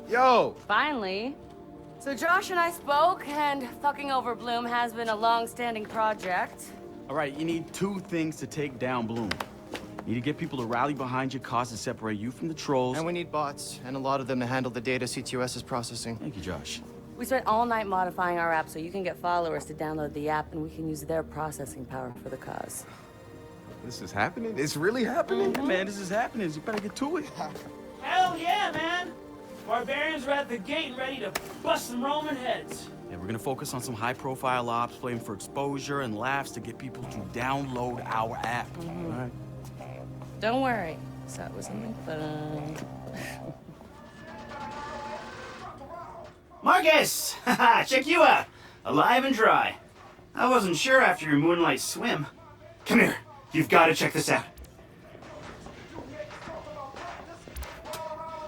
Yo! Finally. So Josh and I spoke, and fucking over Bloom has been a long-standing project. All right, you need two things to take down Bloom. You need to get people to rally behind your cause and separate you from the trolls. And we need bots, and a lot of them to handle the data CTOS is processing. Thank you, Josh. We spent all night modifying our app so you can get followers to download the app, and we can use their processing power for the cause. This is happening? It's really happening? Yeah, man, this is happening. You better get to it. Hell yeah, man! Barbarians are at the gate and ready to bust some Roman heads. Yeah, we're gonna focus on some high-profile ops, playing for exposure and laughs to get people to download our app. All right. Don't worry. So it was something fun. Marcus! Haha, check you out! Alive and dry. I wasn't sure after your moonlight swim. Come here. You've got to check this out.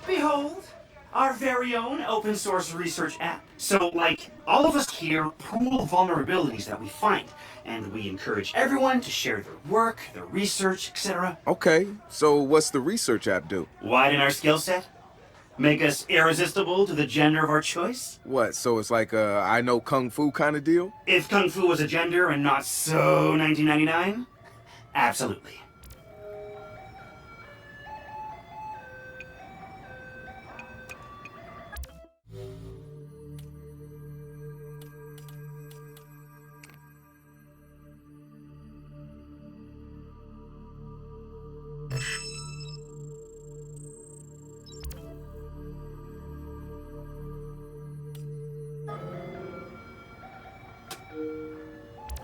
Behold, our very own open source research app. So, like, all of us here pool vulnerabilities that we find, and we encourage everyone to share their work, their research, etc. Okay, so what's the research app do? Widen our skill set? Make us irresistible to the gender of our choice? What, so it's like a I know Kung Fu kind of deal? If Kung Fu was a gender and not so 1999? Absolutely.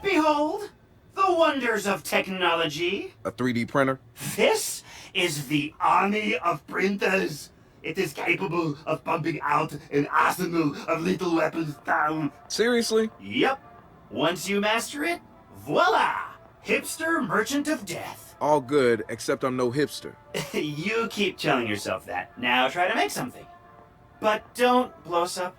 Behold, the wonders of technology. A 3D printer? This is the army of printers. It is capable of pumping out an arsenal of lethal weapons down. Seriously? Yep. Once you master it, voila! Hipster merchant of death. All good, except I'm no hipster. You keep telling yourself that. Now try to make something. But don't blow us up.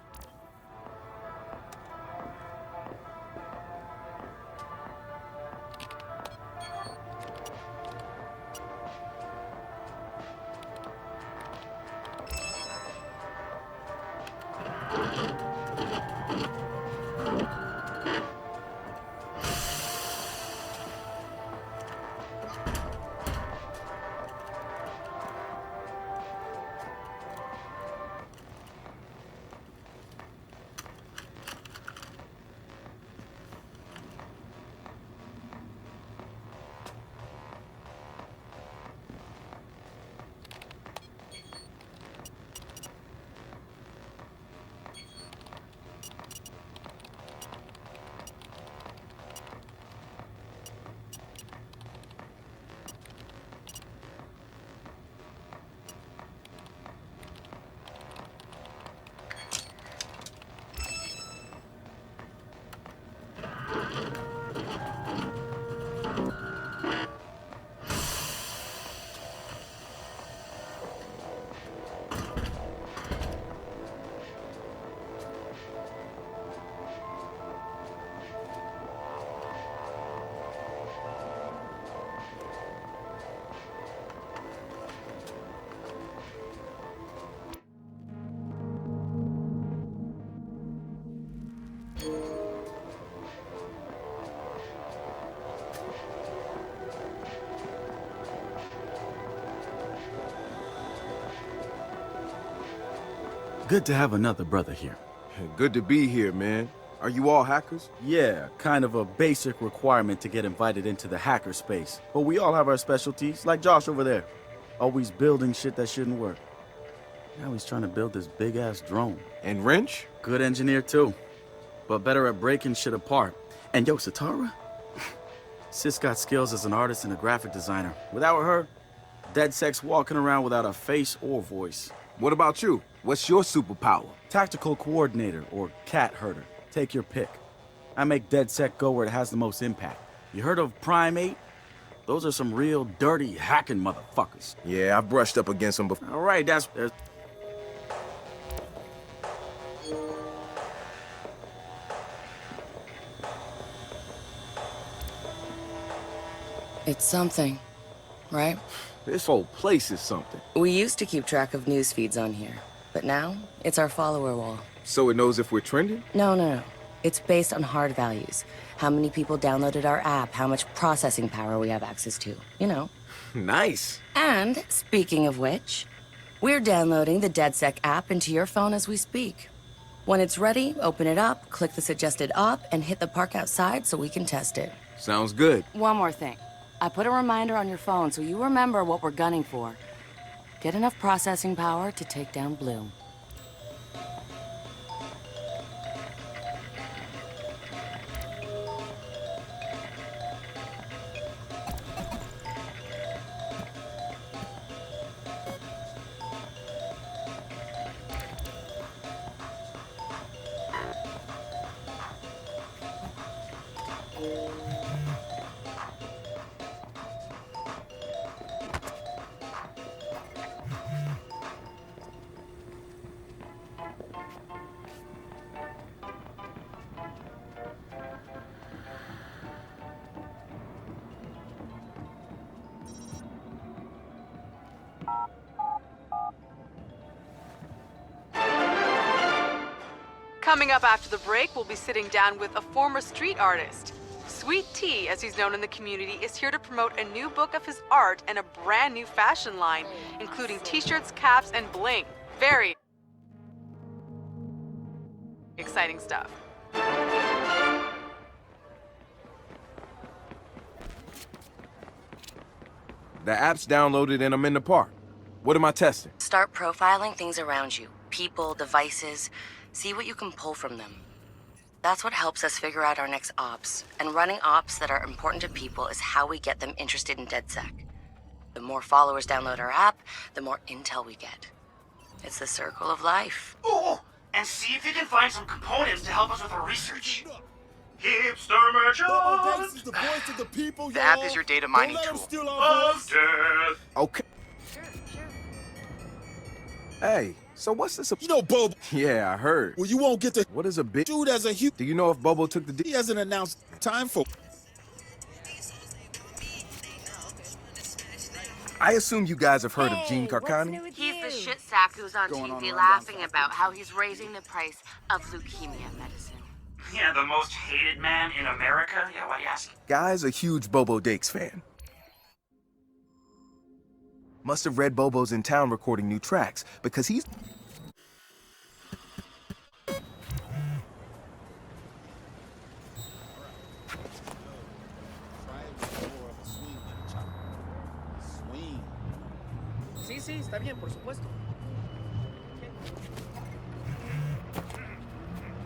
Good to have another brother here. Good to be here, man. Are you all hackers? Yeah, kind of a basic requirement to get invited into the hacker space. But we all have our specialties, like Josh over there. Always building shit that shouldn't work. Now he's trying to build this big-ass drone. And Wrench? Good engineer, too. But better at breaking shit apart. And yo, Satara? Sis got skills as an artist and a graphic designer. Without her, DedSec's walking around without a face or voice. What about you? What's your superpower? Tactical coordinator or cat herder. Take your pick. I make DedSec go where it has the most impact. You heard of Primate? Those are some real dirty hacking motherfuckers. Yeah, I've brushed up against them before. All right, that's... It's something, right? This whole place is something. We used to keep track of news feeds on here, but now it's our follower wall. So it knows if we're trending? No. It's based on hard values. How many people downloaded our app, how much processing power we have access to, you know. Nice. And speaking of which, we're downloading the DedSec app into your phone as we speak. When it's ready, open it up, click the suggested op, and hit the park outside so we can test it. Sounds good. One more thing. I put a reminder on your phone so you remember what we're gunning for. Get enough processing power to take down Bloom. Coming up after the break, we'll be sitting down with a former street artist. Sweet Tea, as he's known in the community, is here to promote a new book of his art and a brand new fashion line, including t-shirts, caps, and bling. Very exciting stuff. The app's downloaded and I'm in the park. What am I testing? Start profiling things around you. People, devices. See what you can pull from them. That's what helps us figure out our next ops. And running ops that are important to people is how we get them interested in DedSec. The more followers download our app, the more intel we get. It's the circle of life. Oh, and see if you can find some components to help us with our research. Hipster merchant Is the voice of the people, The app is your data mining Don't let 'em tool. steal our voice. of death. Okay. Hey, so what's this? You know, Bobo. Yeah, I heard. Well, you won't get to What is a bit? dude as a huge. Do you know if Bobo took the He hasn't announced time for. I assume you guys have heard of Gene Carcani? He's the shit sack who's on TV laughing about how he's raising the price of leukemia medicine. Yeah, the most hated man in America. Yeah, why do you ask? Guy's a huge Bobo Dakes fan. Must have read Bobo's in town recording new tracks, because he's... Sí, está bien, por supuesto.